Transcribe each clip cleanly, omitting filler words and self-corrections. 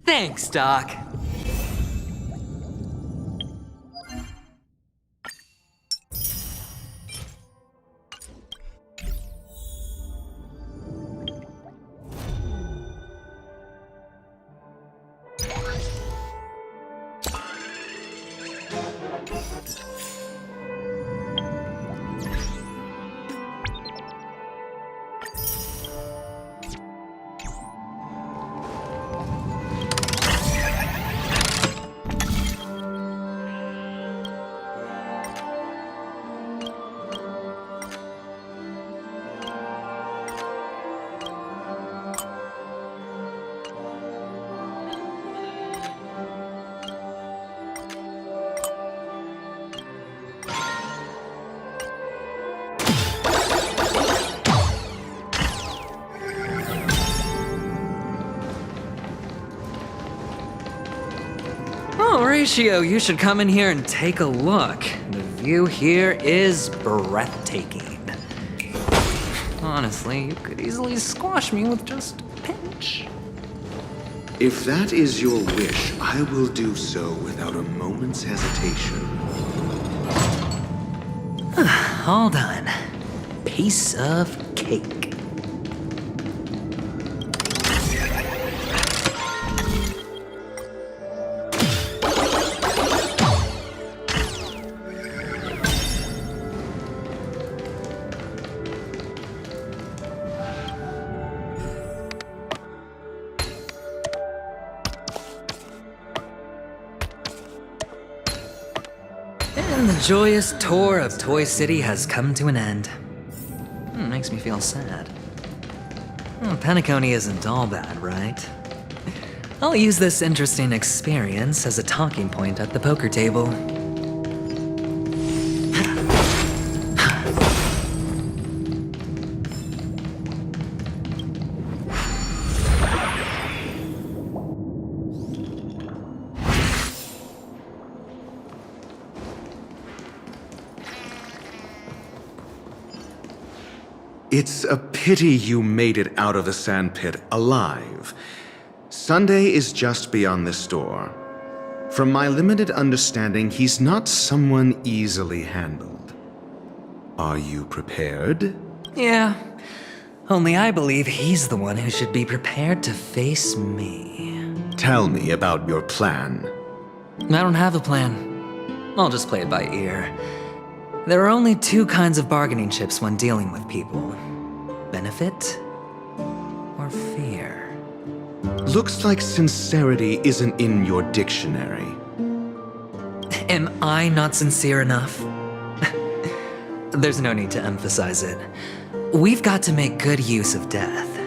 Thanks, Doc. Oh, Ratio, you should come in here and take a look. The view here is breathtaking. Honestly, you could easily squash me with just a pinch. If that is your wish, I will do so without a moment's hesitation. All done. Piece of cake. And the joyous tour of Toy City has come to an end. Makes me feel sad. Penacony isn't all bad, right? I'll use this interesting experience as a talking point at the poker table. It's a pity you made it out of the sandpit alive. Sunday is just beyond this door. From my limited understanding, he's not someone easily handled. Are you prepared? Yeah, only I believe he's the one who should be prepared to face me. Tell me about your plan. I don't have a plan. I'll just play it by ear. There are only two kinds of bargaining chips when dealing with people. Benefit or fear. Looks like sincerity isn't in your dictionary. Am I not sincere enough? There's no need to emphasize it. We've got to make good use of death.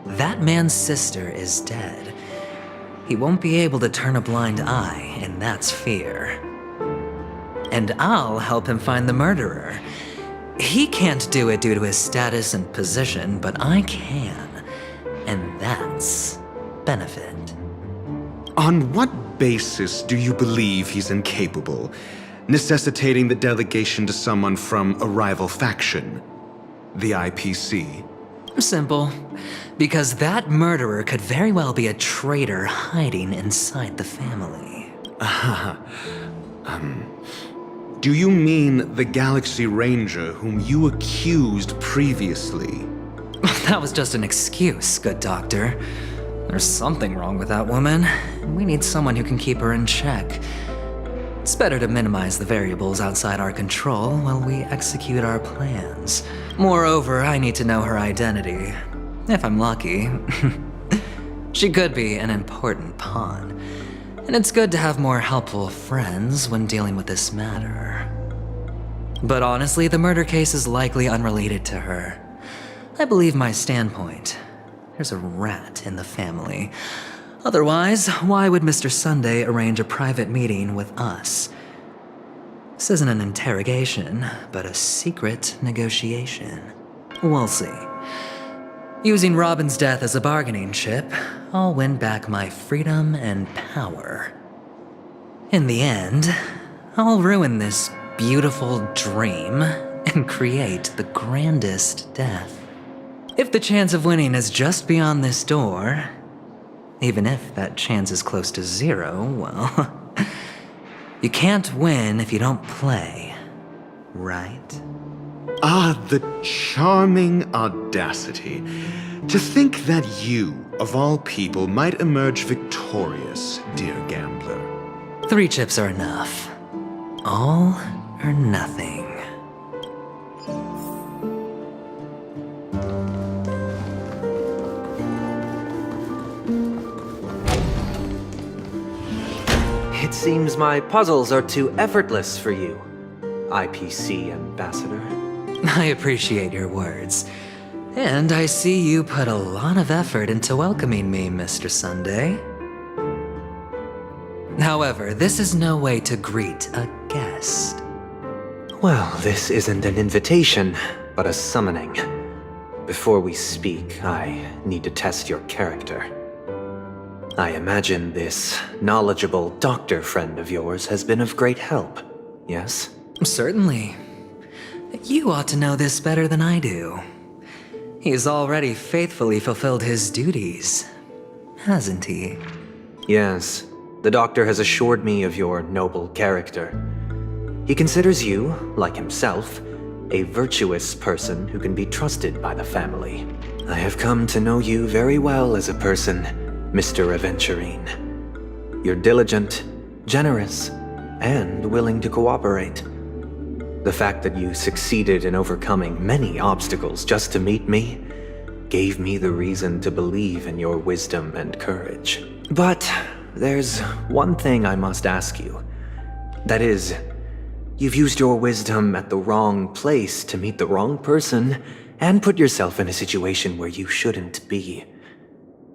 That man's sister is dead. He won't be able to turn a blind eye, and that's fear. And I'll help him find the murderer. He can't do it due to his status and position, but I can. And that's benefit. On what basis do you believe he's incapable, necessitating the delegation to someone from a rival faction? The IPC? Simple. Because that murderer could very well be a traitor hiding inside the family. Do you mean the Galaxy Ranger whom you accused previously? That was just an excuse, good doctor. There's something wrong with that woman, and we need someone who can keep her in check. It's better to minimize the variables outside our control while we execute our plans. Moreover, I need to know her identity. If I'm lucky. She could be an important pawn. And it's good to have more helpful friends when dealing with this matter. But honestly, the murder case is likely unrelated to her. I believe my standpoint. There's a rat in the family. Otherwise, why would Mr. Sunday arrange a private meeting with us? This isn't an interrogation, but a secret negotiation. We'll see. Using Robin's death as a bargaining chip, I'll win back my freedom and power. In the end, I'll ruin this beautiful dream and create the grandest death. If the chance of winning is just beyond this door, Even if that chance is close to zero, well, you can't win if you don't play, right? Ah, the charming audacity. To think that you, of all people, might emerge victorious, dear gambler. 3 chips are enough. All or nothing. It seems my puzzles are too effortless for you, IPC Ambassador. I appreciate your words. And I see you put a lot of effort into welcoming me, Mr. Sunday. However, this is no way to greet a guest. Well, this isn't an invitation, but a summoning. Before we speak, I need to test your character. I imagine this knowledgeable doctor friend of yours has been of great help, yes? Certainly. You ought to know this better than I do. He's already faithfully fulfilled his duties, hasn't he? Yes, the doctor has assured me of your noble character. He considers you, like himself, a virtuous person who can be trusted by the family. I have come to know you very well as a person, Mr. Aventurine. You're diligent, generous, and willing to cooperate. The fact that you succeeded in overcoming many obstacles just to meet me gave me the reason to believe in your wisdom and courage. But there's one thing I must ask you. That is, you've used your wisdom at the wrong place to meet the wrong person and put yourself in a situation where you shouldn't be,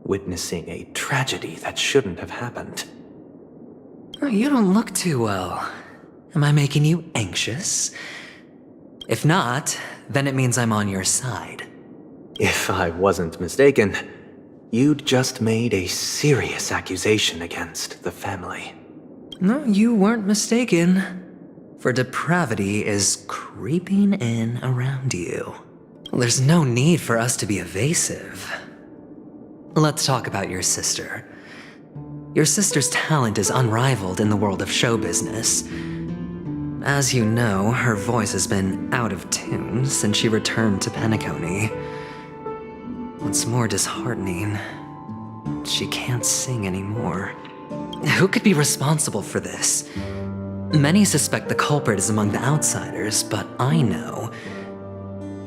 witnessing a tragedy that shouldn't have happened. You don't look too well. Am I making you anxious? If not, then it means I'm on your side. If I wasn't mistaken, you'd just made a serious accusation against the family. No, you weren't mistaken. For depravity is creeping in around you. There's no need for us to be evasive. Let's talk about your sister. Your sister's talent is unrivaled in the world of show business. As you know, her voice has been out of tune since she returned to Penacony. What's more disheartening, she can't sing anymore. Who could be responsible for this? Many suspect the culprit is among the outsiders, but I know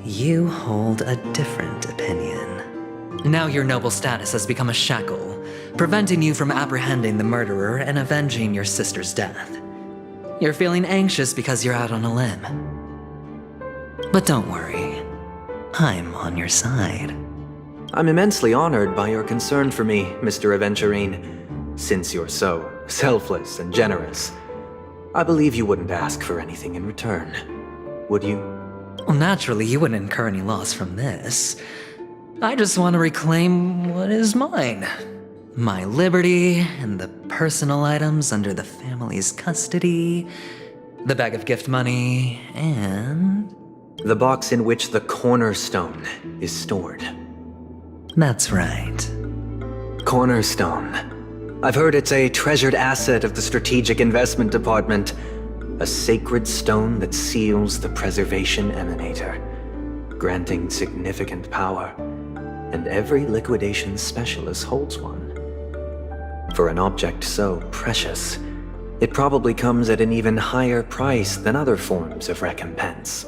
you hold a different opinion. Now your noble status has become a shackle, preventing you from apprehending the murderer and avenging your sister's death. You're feeling anxious because you're out on a limb. But don't worry, I'm on your side. I'm immensely honored by your concern for me, Mr. Aventurine. Since you're so selfless and generous, I believe you wouldn't ask for anything in return, would you? Well, naturally, you wouldn't incur any loss from this. I just want to reclaim what is mine. My liberty and the personal items under the family's custody, the bag of gift money, and... the box in which the cornerstone is stored. That's right. Cornerstone. I've heard it's a treasured asset of the Strategic Investment Department. A sacred stone that seals the Preservation Emanator, granting significant power. And every liquidation specialist holds one. For an object so precious, it probably comes at an even higher price than other forms of recompense.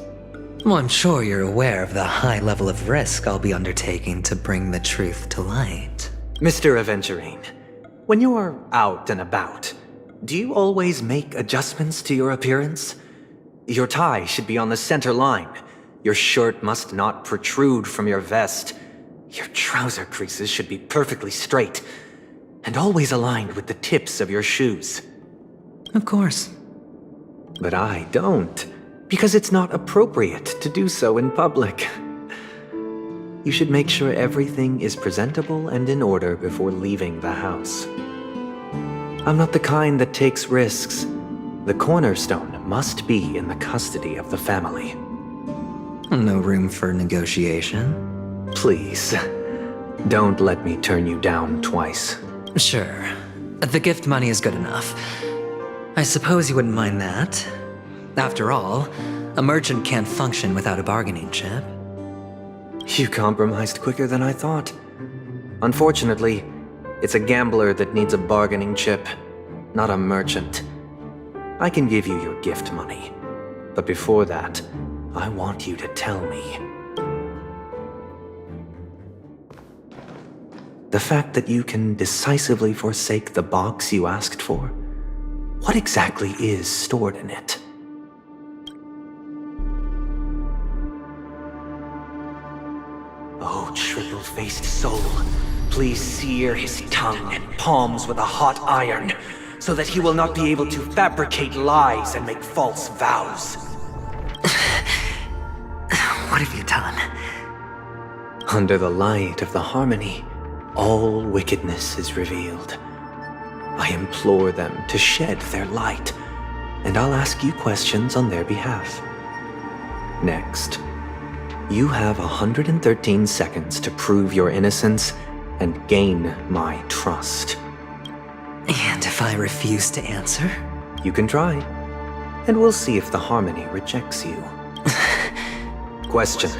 Well, I'm sure you're aware of the high level of risk I'll be undertaking to bring the truth to light. Mr. Aventurine, when you're out and about, do you always make adjustments to your appearance? Your tie should be on the center line. Your shirt must not protrude from your vest. Your trouser creases should be perfectly straight, and always aligned with the tips of your shoes. Of course. But I don't, because it's not appropriate to do so in public. You should make sure everything is presentable and in order before leaving the house. I'm not the kind that takes risks. The cornerstone must be in the custody of the family. No room for negotiation. Please, don't let me turn you down twice. Sure. The gift money is good enough. I suppose you wouldn't mind that. After all, a merchant can't function without a bargaining chip. You compromised quicker than I thought. Unfortunately, it's a gambler that needs a bargaining chip, not a merchant. I can give you your gift money, but before that, I want you to tell me. The fact that you can decisively forsake the box you asked for, what exactly is stored in it? Oh, triple-faced soul, please sear his tongue and palms with a hot iron, so that he will not be able to fabricate lies and make false vows. What have you done? Under the light of the harmony, all wickedness is revealed. I implore them to shed their light, and I'll ask you questions on their behalf. Next, you have 113 seconds to prove your innocence and gain my trust. And if I refuse to answer? You can try, and we'll see if the harmony rejects you. Question: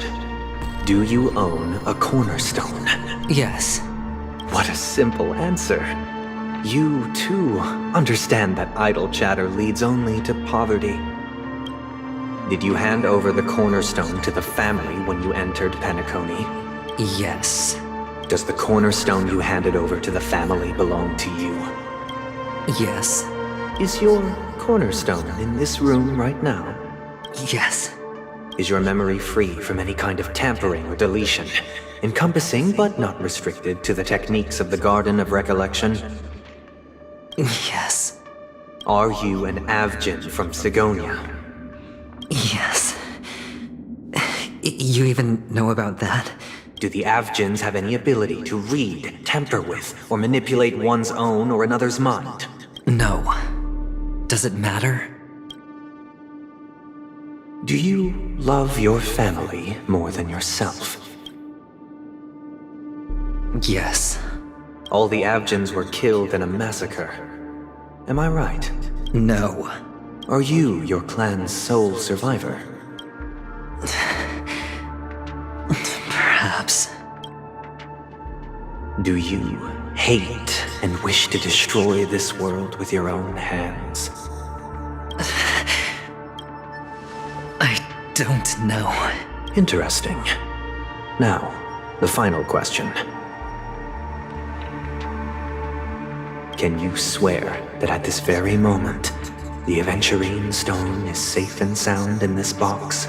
do you own a cornerstone? Yes. What a simple answer. You, too, understand that idle chatter leads only to poverty. Did you hand over the cornerstone to the family when you entered Penacony? Yes. Does the cornerstone you handed over to the family belong to you? Yes. Is your cornerstone in this room right now? Yes. Is your memory free from any kind of tampering or deletion, encompassing but not restricted to the techniques of the Garden of Recollection? Yes. Are you an Avgin from Sigonia? Yes. You even know about that? Do the Avgins have any ability to read, tamper with, or manipulate one's own or another's mind? No. Does it matter? Do you love your family more than yourself? Yes. All the Avgins were killed in a massacre. Am I right? No. Are you your clan's sole survivor? Perhaps. Do you hate and wish to destroy this world with your own hands? I don't know. Interesting. Now, the final question. Can you swear that at this very moment, the Aventurine stone is safe and sound in this box?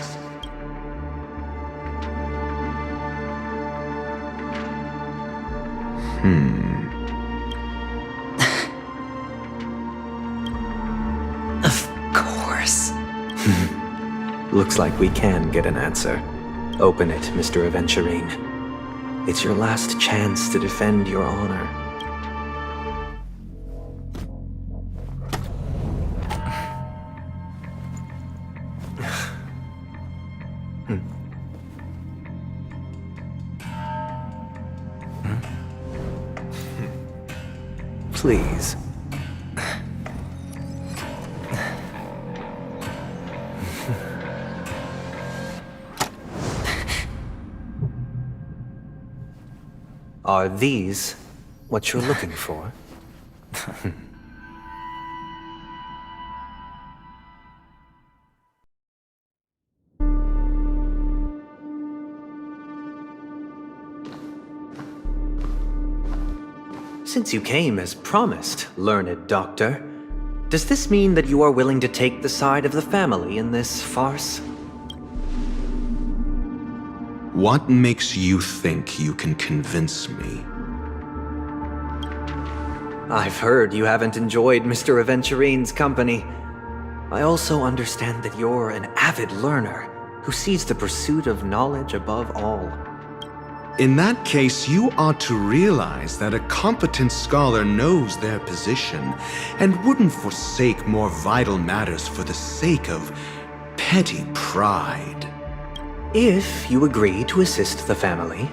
Of course. Looks like we can get an answer. Open it, Mr. Aventurine. It's your last chance to defend your honor. Please. Are these what you're looking for? Since you came as promised, learned doctor, does this mean that you are willing to take the side of the family in this farce? What makes you think you can convince me? I've heard you haven't enjoyed Mr. Aventurine's company. I also understand that you're an avid learner who sees the pursuit of knowledge above all. In that case, you ought to realize that a competent scholar knows their position and wouldn't forsake more vital matters for the sake of petty pride. If you agree to assist the family,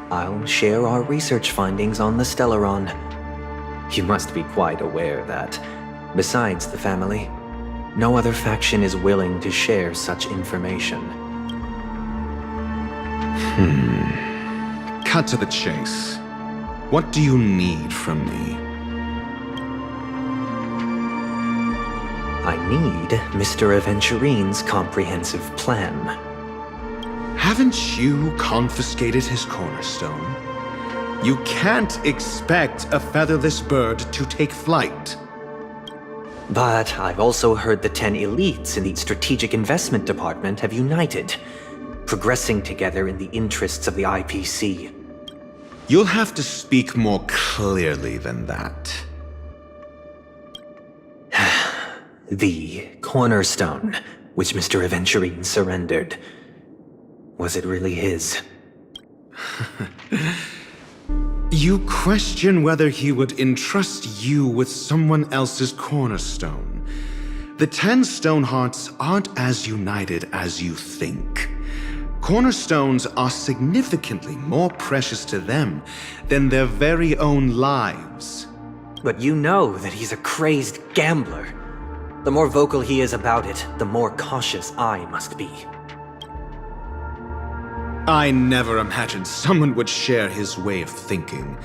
I'll share our research findings on the Stellaron. You must be quite aware that, besides the family, no other faction is willing to share such information. Cut to the chase. What do you need from me? I need Mr. Aventurine's comprehensive plan. Haven't you confiscated his cornerstone? You can't expect a featherless bird to take flight. But I've also heard the 10 elites in the Strategic Investment Department have united, progressing together in the interests of the IPC. You'll have to speak more clearly than that. The cornerstone, which Mr. Aventurine surrendered. Was it really his? You question whether he would entrust you with someone else's cornerstone. The 10 Stonehearts aren't as united as you think. Cornerstones are significantly more precious to them than their very own lives. But you know that he's a crazed gambler. The more vocal he is about it, the more cautious I must be. I never imagined someone would share his way of thinking.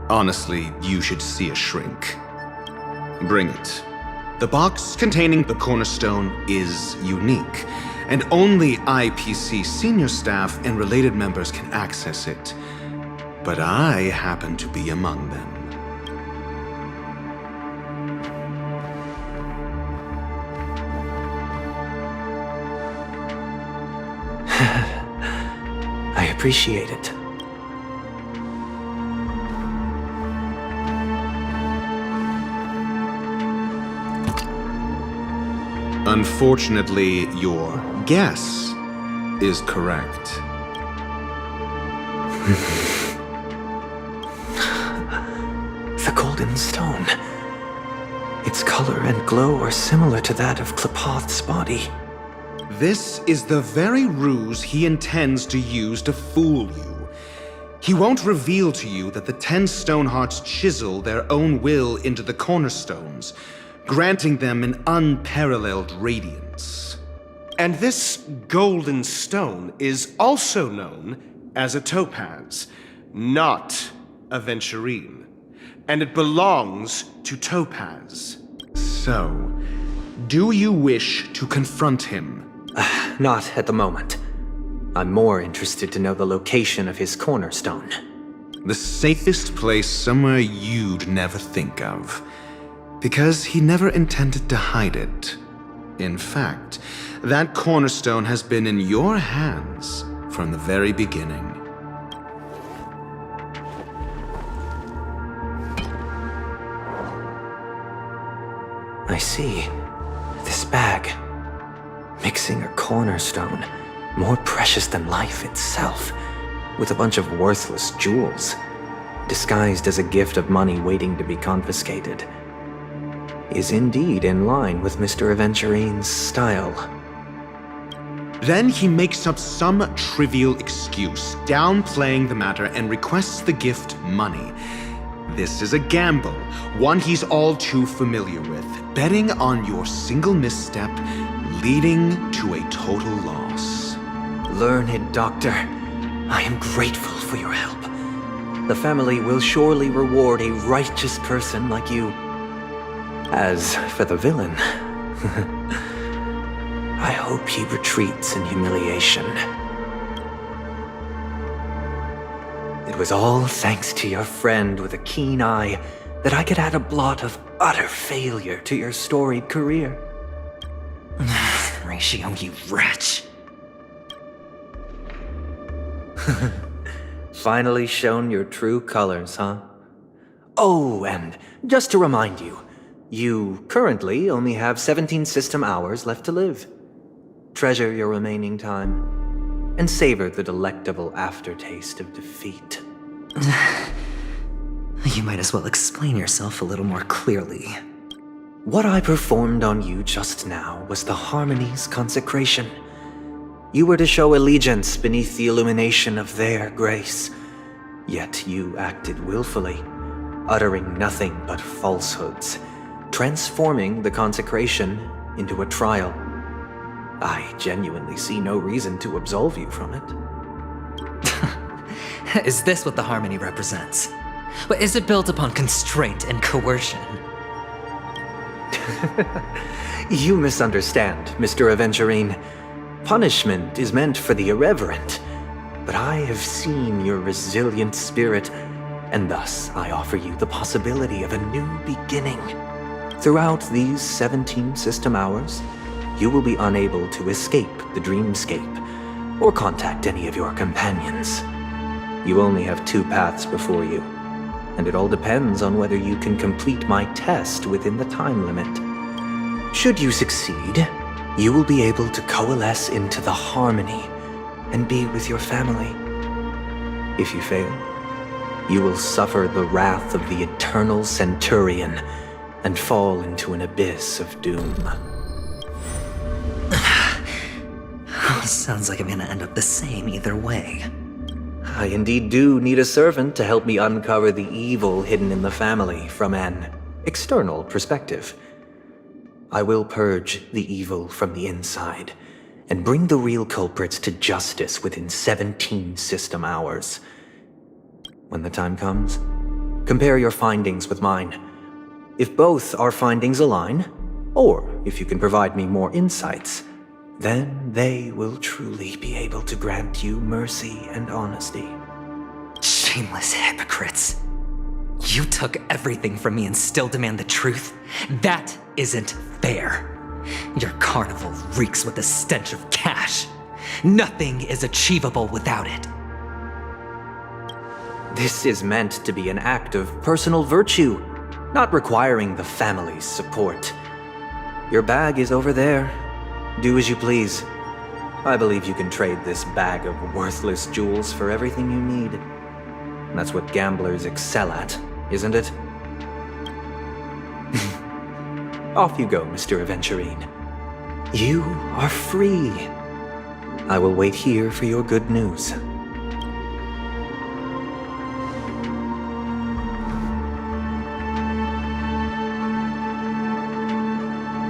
Honestly, you should see a shrink. Bring it. The box containing the cornerstone is unique, and only IPC senior staff and related members can access it. But I happen to be among them. I appreciate it. Unfortunately, your guess is correct. The golden stone. Its color and glow are similar to that of Klepoth's body. This is the very ruse he intends to use to fool you. He won't reveal to you that the 10 Stonehearts chisel their own will into the cornerstones, granting them an unparalleled radiance. And this golden stone is also known as a topaz, not a venturine. And it belongs to Topaz. So, do you wish to confront him? Not at the moment. I'm more interested to know the location of his cornerstone. The safest place somewhere you'd never think of. Because he never intended to hide it. In fact, that cornerstone has been in your hands from the very beginning. I see. This bag. Mixing a cornerstone, more precious than life itself, with a bunch of worthless jewels, disguised as a gift of money waiting to be confiscated, is indeed in line with Mr. Aventurine's style. Then he makes up some trivial excuse, downplaying the matter, and requests the gift money. This is a gamble, one he's all too familiar with, betting on your single misstep, leading to a total loss. Learned doctor, I am grateful for your help. The family will surely reward a righteous person like you. As for the villain, I hope he retreats in humiliation. It was all thanks to your friend with a keen eye that I could add a blot of utter failure to your storied career. Ratio, you wretch. Finally shown your true colors, huh? Oh, and just to remind you, you currently only have 17 system hours left to live. Treasure your remaining time, and savor the delectable aftertaste of defeat. You might as well explain yourself a little more clearly. What I performed on you just now was the Harmony's consecration. You were to show allegiance beneath the illumination of their grace, yet you acted willfully, uttering nothing but falsehoods, transforming the consecration into a trial. I genuinely see no reason to absolve you from it. Is this what the harmony represents? But is it built upon constraint and coercion? You misunderstand, Mr. Aventurine. Punishment is meant for the irreverent, but I have seen your resilient spirit, and thus I offer you the possibility of a new beginning. Throughout these 17 system hours, you will be unable to escape the dreamscape or contact any of your companions. You only have 2 paths before you, and it all depends on whether you can complete my test within the time limit. Should you succeed, you will be able to coalesce into the harmony and be with your family. If you fail, you will suffer the wrath of the eternal Centurion and fall into an abyss of doom. Sounds like I'm gonna end up the same either way. I indeed do need a servant to help me uncover the evil hidden in the family from an external perspective. I will purge the evil from the inside and bring the real culprits to justice within 17 system hours. When the time comes, compare your findings with mine. If both our findings align, or if you can provide me more insights, then they will truly be able to grant you mercy and honesty. Shameless hypocrites. You took everything from me and still demand the truth? That isn't fair. Your carnival reeks with the stench of cash. Nothing is achievable without it. This is meant to be an act of personal virtue, not requiring the family's support. Your bag is over there. Do as you please. I believe you can trade this bag of worthless jewels for everything you need. That's what gamblers excel at, isn't it? Off you go, Mr. Aventurine. You are free. I will wait here for your good news.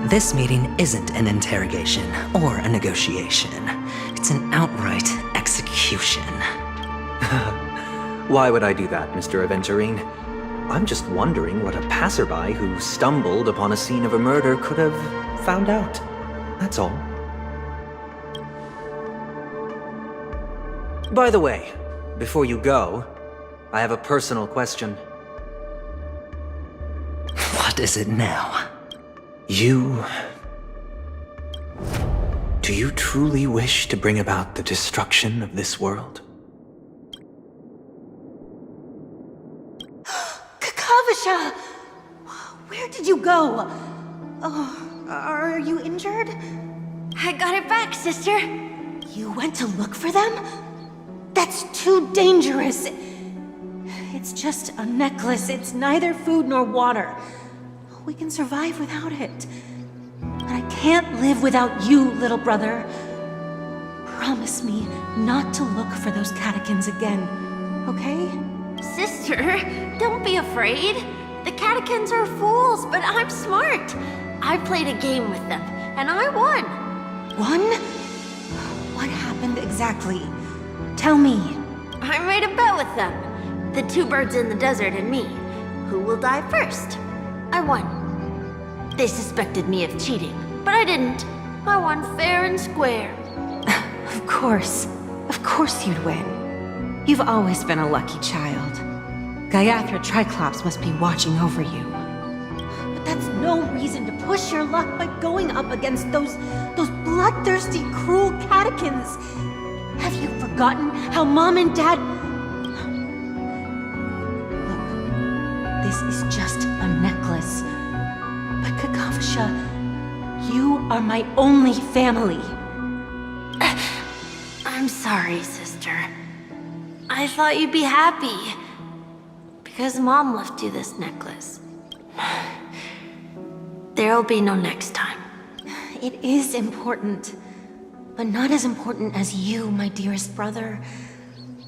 This meeting isn't an interrogation or a negotiation. It's an outright execution. Why would I do that, Mr. Aventurine? I'm just wondering what a passerby who stumbled upon a scene of a murder could have found out. That's all. By the way, before you go, I have a personal question. What is it now? Do you truly wish to bring about the destruction of this world? Kakavasha! Where did you go? Oh, are you injured? I got it back, sister. You went to look for them? That's too dangerous. It's just a necklace. It's neither food nor water. We can survive without it. But I can't live without you, little brother. Promise me not to look for those catechins again, okay? Sister, don't be afraid. The catechins are fools, but I'm smart. I played a game with them, and I won. Won? What happened exactly? Tell me. I made a bet with them. The 2 birds in the desert and me. Who will die first? I won. They suspected me of cheating, but I didn't. I won fair and square. Of course you'd win. You've always been a lucky child. Gayathra Triclops must be watching over you. But that's no reason to push your luck by going up against those bloodthirsty, cruel catechins. Have you forgotten how Mom and Dad... Look, this is just a necklace. But Kakavasha, you are my only family. I'm sorry, sister. I thought you'd be happy. Because Mom left you this necklace. There'll be no next time. It is important, but not as important as you, my dearest brother.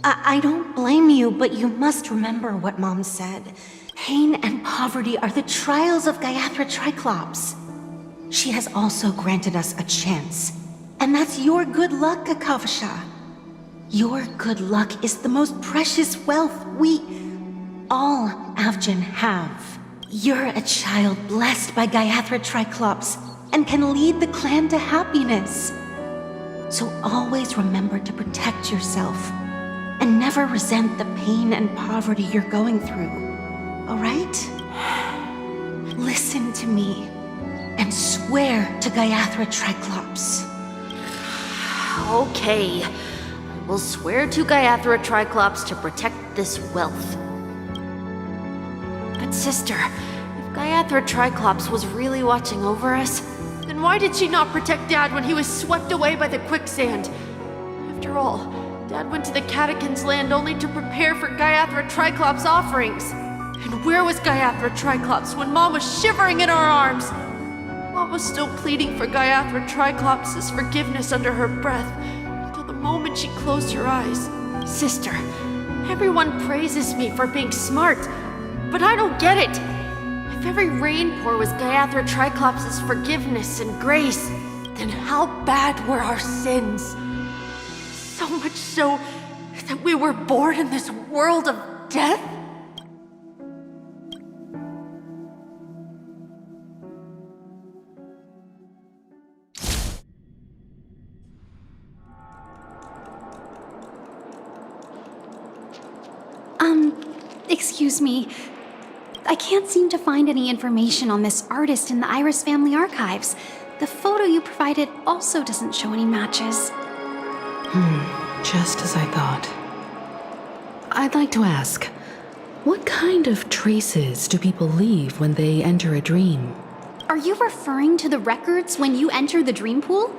I don't blame you, but you must remember what Mom said. Pain and poverty are the trials of Gayatri Triclops. She has also granted us a chance. And that's your good luck, Akavasha. Your good luck is the most precious wealth we all Avgin have. You're a child blessed by Gayatri Triclops and can lead the clan to happiness. So always remember to protect yourself and never resent the pain and poverty you're going through. All right? Listen to me and swear to Gayatri Triclops. Okay. I will swear to Gayatri Triclops to protect this wealth. But sister, if Gayatri Triclops was really watching over us, then why did she not protect Dad when he was swept away by the quicksand? After all, Dad went to the Catechins' land only to prepare for Gayatri Triclops' offerings. And where was Gayatri Triclops when Mom was shivering in our arms? Mom was still pleading for Gayatri Triclops' forgiveness under her breath, until the moment she closed her eyes. Sister, everyone praises me for being smart, but I don't get it. If every rainpour was Gayatri Triclops' forgiveness and grace, then how bad were our sins? So much so that we were born in this world of death? Excuse me. I can't seem to find any information on this artist in the Iris family archives. The photo you provided also doesn't show any matches. Just as I thought. I'd like to ask, what kind of traces do people leave when they enter a dream? Are you referring to the records when you enter the dream pool?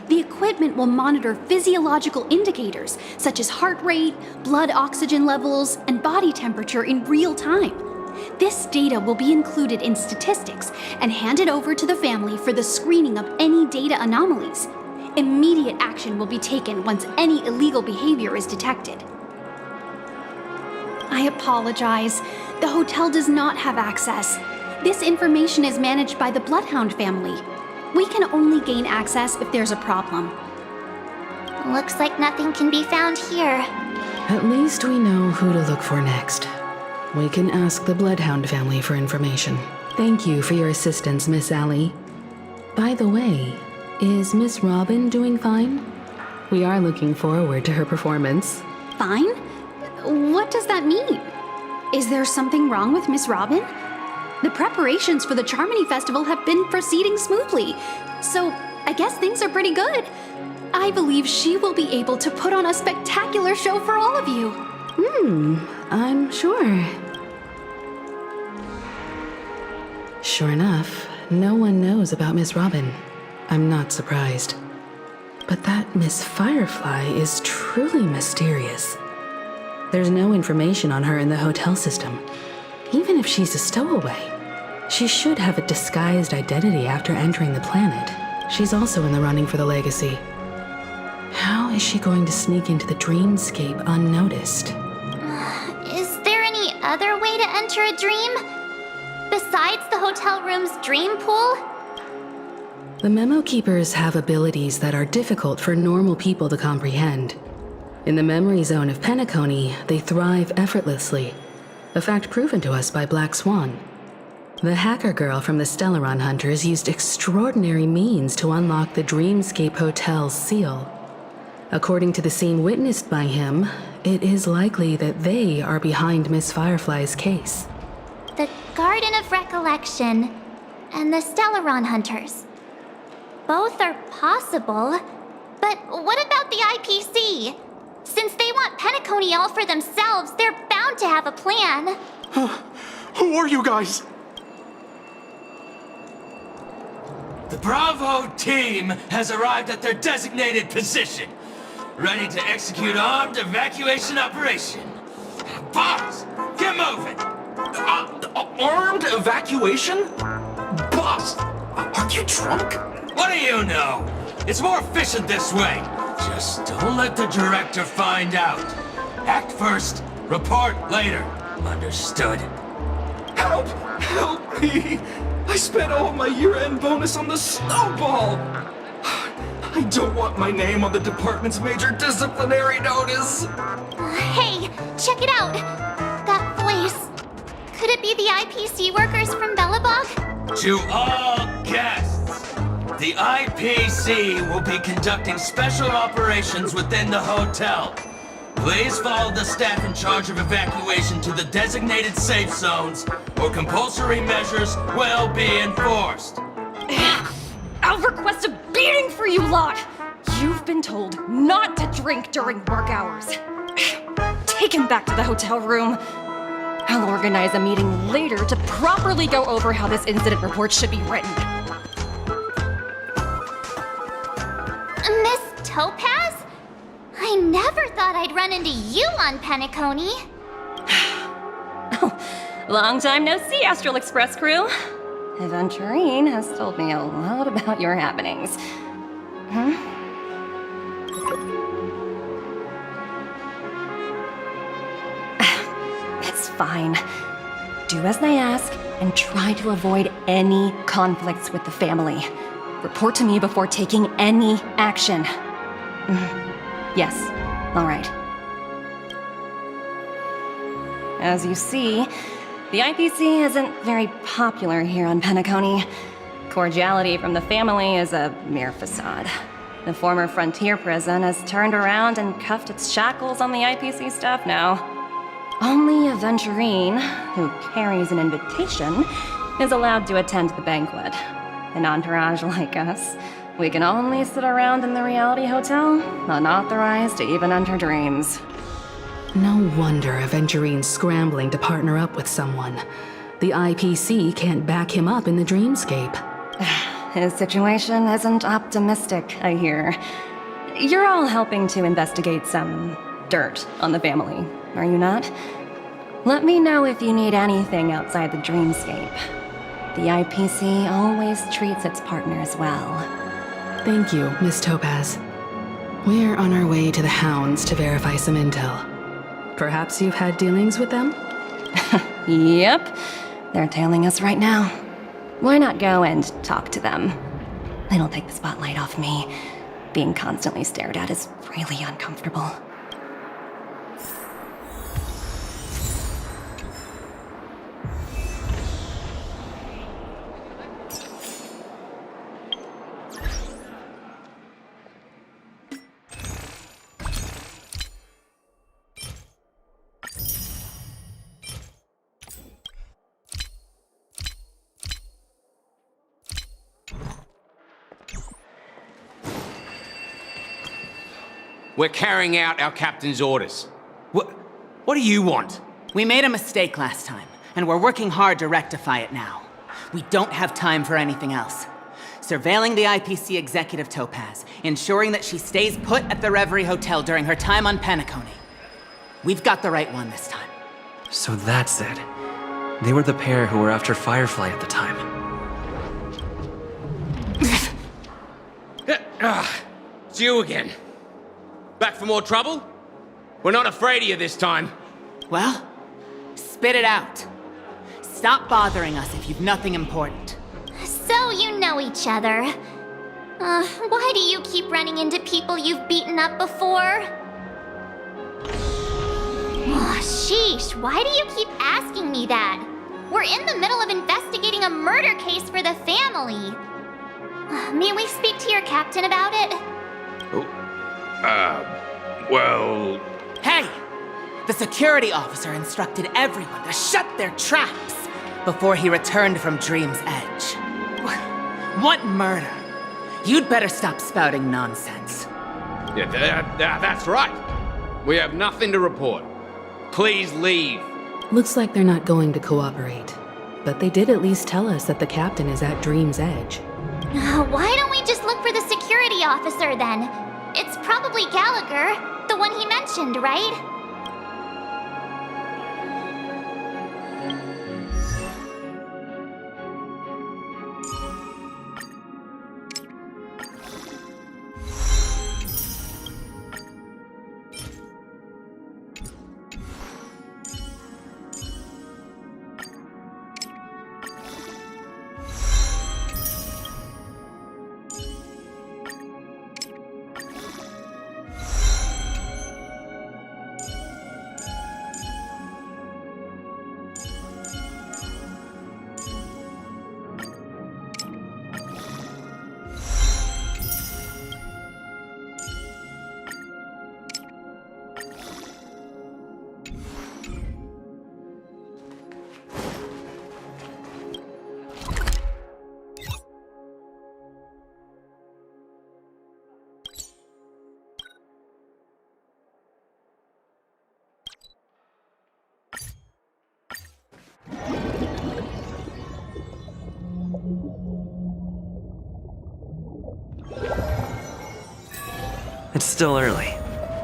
The equipment will monitor physiological indicators such as heart rate, blood oxygen levels, and body temperature in real time. This data will be included in statistics and handed over to the family for the screening of any data anomalies. Immediate action will be taken once any illegal behavior is detected. I apologize. The hotel does not have access. This information is managed by the Bloodhound family. We can only gain access if there's a problem. Looks like nothing can be found here. At least we know who to look for next. We can ask the Bloodhound family for information. Thank you for your assistance, Miss Allie. By the way, is Miss Robin doing fine? We are looking forward to her performance. Fine? What does that mean? Is there something wrong with Miss Robin? The preparations for the Charmony Festival have been proceeding smoothly, so I guess things are pretty good. I believe she will be able to put on a spectacular show for all of you. I'm sure. Sure enough, no one knows about Miss Robin. I'm not surprised. But that Miss Firefly is truly mysterious. There's no information on her in the hotel system. Even if she's a stowaway, she should have a disguised identity after entering the planet. She's also in the running for the legacy. How is she going to sneak into the dreamscape unnoticed? Is there any other way to enter a dream? Besides the hotel room's dream pool? The Memo Keepers have abilities that are difficult for normal people to comprehend. In the memory zone of Penacony, they thrive effortlessly, a fact proven to us by Black Swan. The hacker girl from the Stellaron Hunters used extraordinary means to unlock the Dreamscape Hotel's seal. According to the scene witnessed by him, it is likely that they are behind Miss Firefly's case. The Garden of Recollection and the Stellaron Hunters. Both are possible, but what about the IPC? Since they want Penacony all for themselves, they're bound to have a plan. Who are you guys? The Bravo team has arrived at their designated position, ready to execute armed evacuation operation. Boss, get moving! Armed evacuation? Boss, are you drunk? What do you know? It's more efficient this way. Just don't let the director find out. Act first, report later. Understood? Help! Help me! I spent all my year-end bonus on the snowball! I don't want my name on the department's major disciplinary notice! Hey, check it out! That voice. Could it be the IPC workers from Belobog? To all guests, the IPC will be conducting special operations within the hotel. Please follow the staff in charge of evacuation to the designated safe zones, or compulsory measures will be enforced. I'll request a beating for you lot! You've been told not to drink during work hours. Take him back to the hotel room. I'll organize a meeting later to properly go over how this incident report should be written. Miss Topaz? I never thought I'd run into you on Penacony. Long time no see, Astral Express crew. Aventurine has told me a lot about your happenings. It's fine. Do as they ask and try to avoid any conflicts with the family. Report to me before taking any action. Yes, all right. As you see, the IPC isn't very popular here on Penacony. Cordiality from the family is a mere facade. The former frontier prison has turned around and cuffed its shackles on the IPC staff now. Only Aventurine, who carries an invitation, is allowed to attend the banquet. An entourage like us, we can only sit around in the reality hotel, unauthorized to even enter dreams. No wonder Aventurine's scrambling to partner up with someone. The IPC can't back him up in the dreamscape. His situation isn't optimistic, I hear. You're all helping to investigate some dirt on the family, are you not? Let me know if you need anything outside the dreamscape. The IPC always treats its partners well. Thank you, Miss Topaz. We're on our way to the Hounds to verify some intel. Perhaps you've had dealings with them? Yep. They're tailing us right now. Why not go and talk to them? It'll take the spotlight off me. Being constantly stared at is really uncomfortable. We're carrying out our captain's orders. What do you want? We made a mistake last time, and we're working hard to rectify it now. We don't have time for anything else. Surveilling the IPC executive Topaz, ensuring that she stays put at the Reverie Hotel during her time on Penacony. We've got the right one this time. So that's it. They were the pair who were after Firefly at the time. It's you again. Back for more trouble? We're not afraid of you this time. Well, spit it out. Stop bothering us if you've nothing important. So you know each other. Why do you keep running into people you've beaten up before? Oh, sheesh, why do you keep asking me that? We're in the middle of investigating a murder case for the family. May we speak to your captain about it? Well... Hey! The security officer instructed everyone to shut their traps before he returned from Dream's Edge. What murder? You'd better stop spouting nonsense. Yeah, that's right. We have nothing to report. Please leave. Looks like they're not going to cooperate. But they did at least tell us that the captain is at Dream's Edge. Why don't we just look for the security officer then? It's probably Gallagher, the one he mentioned, right? It's still early.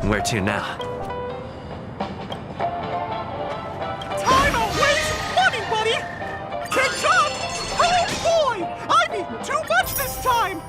Where to now? Time to waste money, buddy! TikTok! Oh boy! I've eaten too much this time!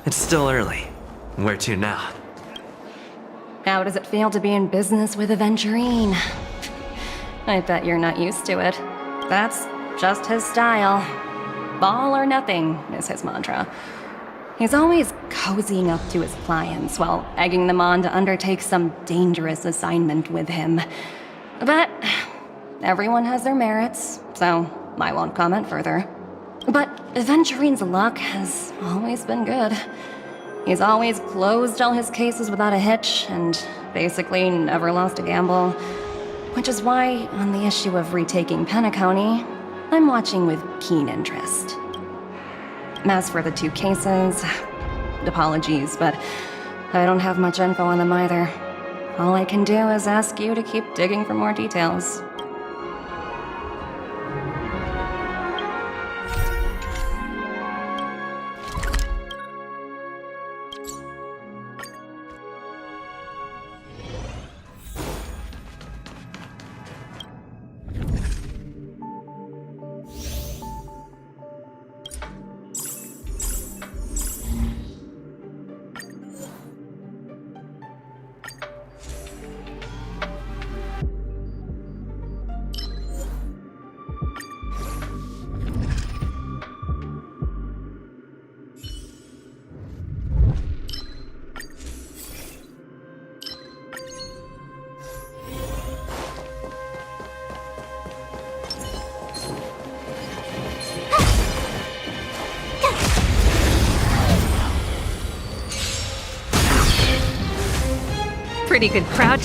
It's still early. Where to now? How does it feel to be in business with Aventurine? I bet you're not used to it. That's just his style. All or nothing is his mantra. He's always cozying up to his clients while egging them on to undertake some dangerous assignment with him. But everyone has their merits, so I won't comment further. But Aventurine's luck has always been good. He's always closed all his cases without a hitch, and basically never lost a gamble. Which is why, on the issue of retaking Penacony, I'm watching with keen interest. As for the 2 cases, apologies, but I don't have much info on them either. All I can do is ask you to keep digging for more details. Pretty good crouch.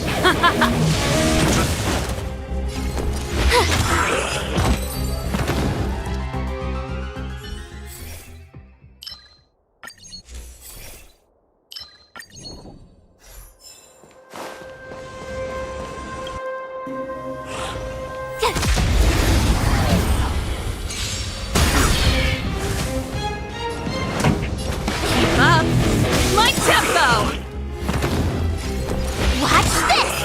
Keep up. My tempo! Watch this!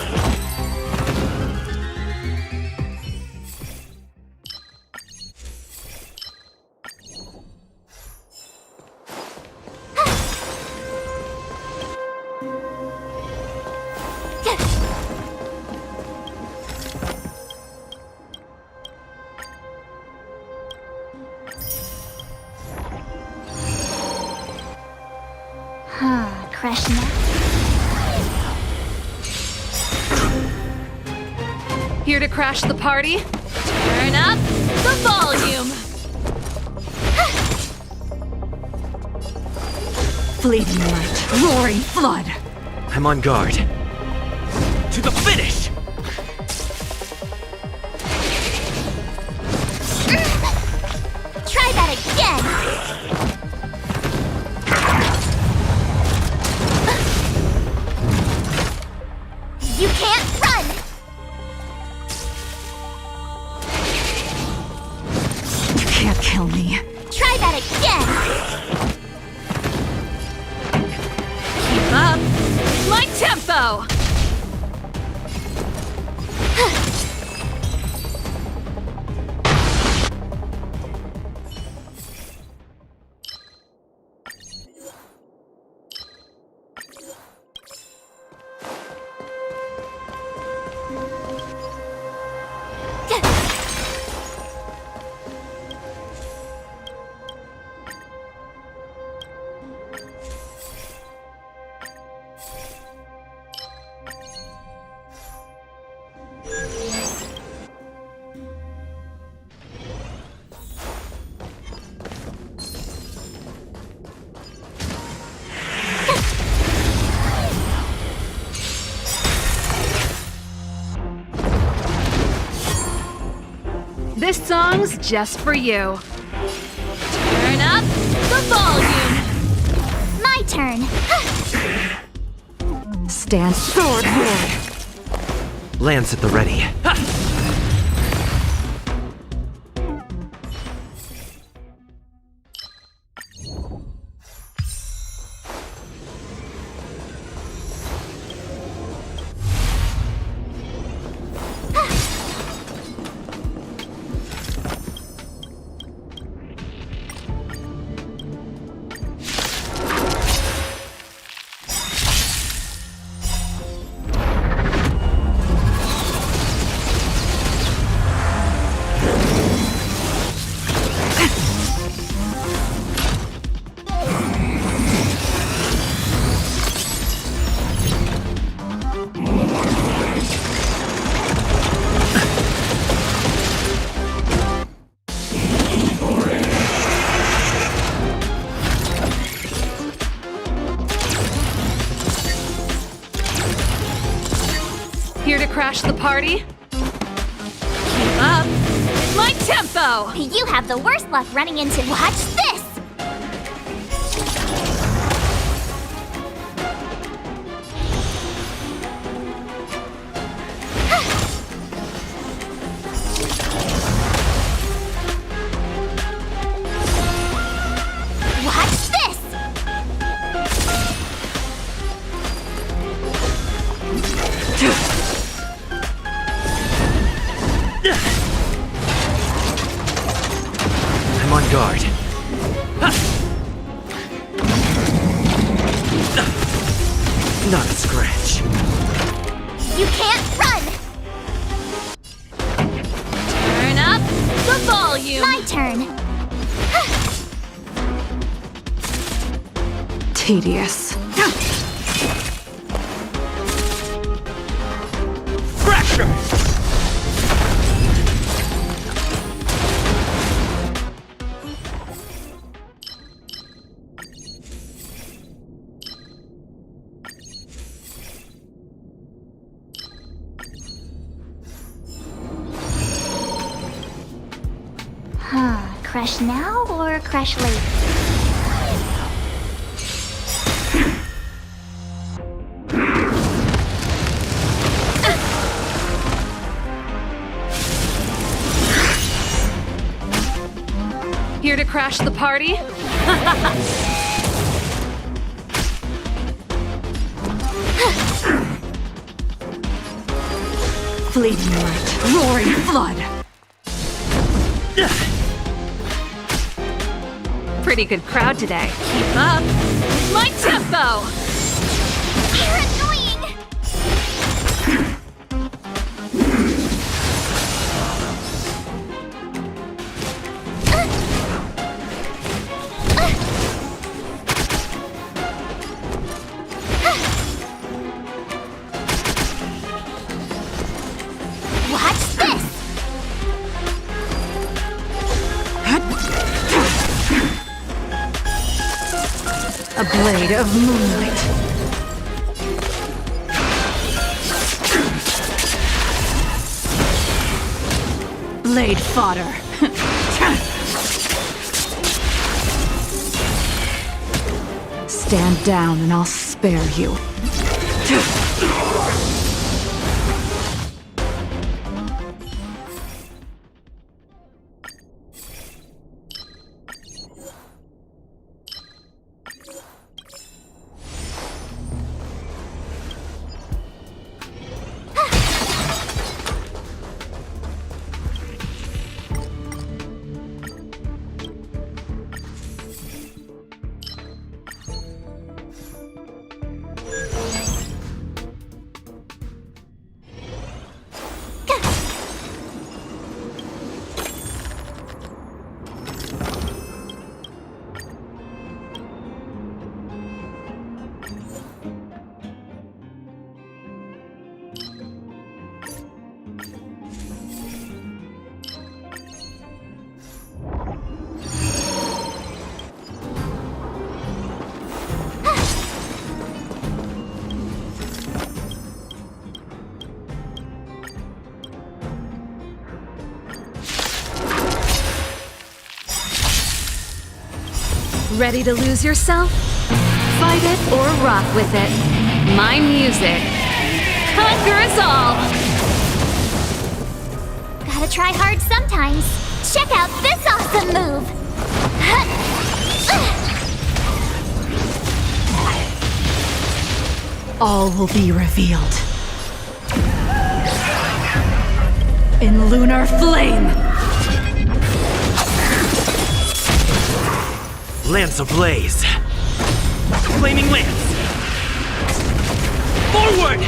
Crush now. Here to crash the party? Turn up the volume! Fleeting light, roaring flood. I'm on guard. To the finish! Try that again! You can't run! You can't kill me. Try that again! Keep up my tempo! This song's just for you. Turn up the volume. My turn. Stand swordward. Lance at the ready. Here to crash the party? Keep up. My tempo! You have the worst luck running into. Watch this! Watch this! I'm on guard. Not a scratch. You can't run! Turn up the volume. My turn. Tedious. Crash now or crash later? Here to crash the party? Fleeting light, roaring flood. Pretty good crowd today. Keep up. My tempo! You're annoying! Watch this! A blade of moonlight. Blade fodder. Stand down and I'll spare you. Ready to lose yourself? Fight it or rock with it. My music. Conquer us all! Gotta try hard sometimes. Check out this awesome move! All will be revealed. In lunar flame! Lance ablaze. Flaming lance. Forward!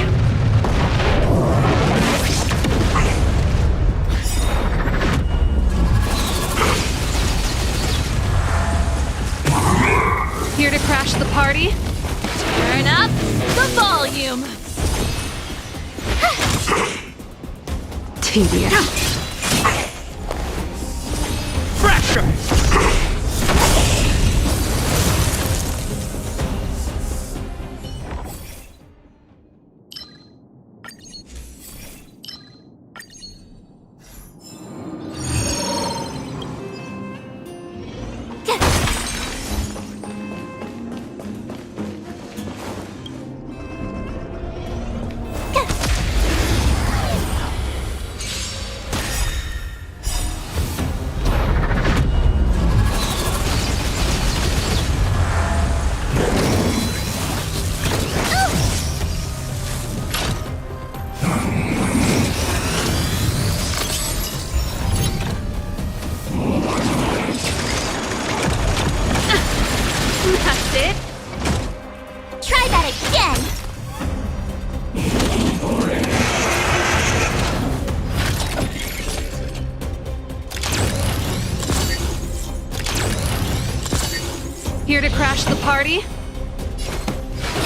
Here to crash the party? Turn up the volume! Tedious. Fracture! That's it? Try that again! Here to crash the party?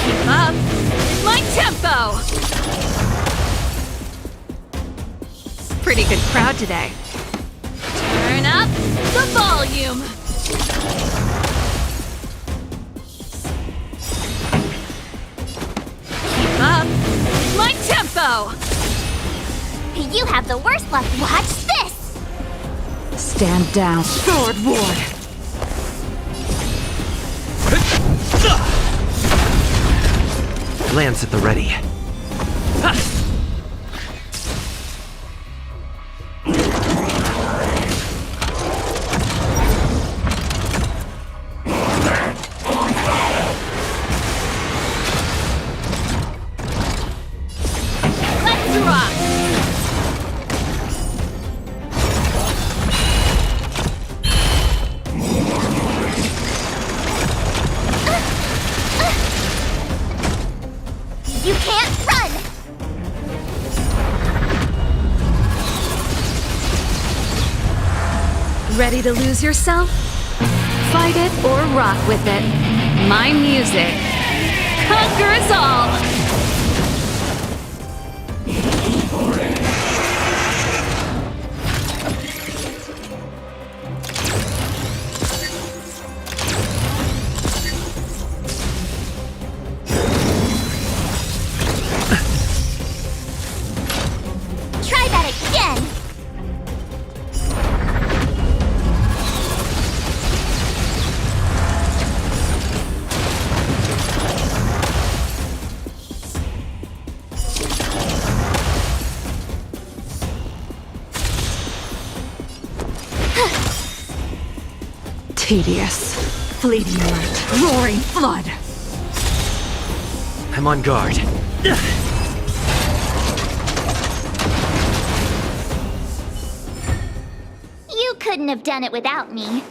Keep up! My tempo! Pretty good crowd today. Turn up the volume! Keep up! My tempo! You have the worst luck. Watch this! Stand down, Sword Ward! Lance at the ready. Let's rock! You can't run! Ready to lose yourself? Fight it or rock with it. My music. Conquer us all! Try that again! Tedious. Fleeting light. Roaring flood. I'm on guard. You couldn't have done it without me.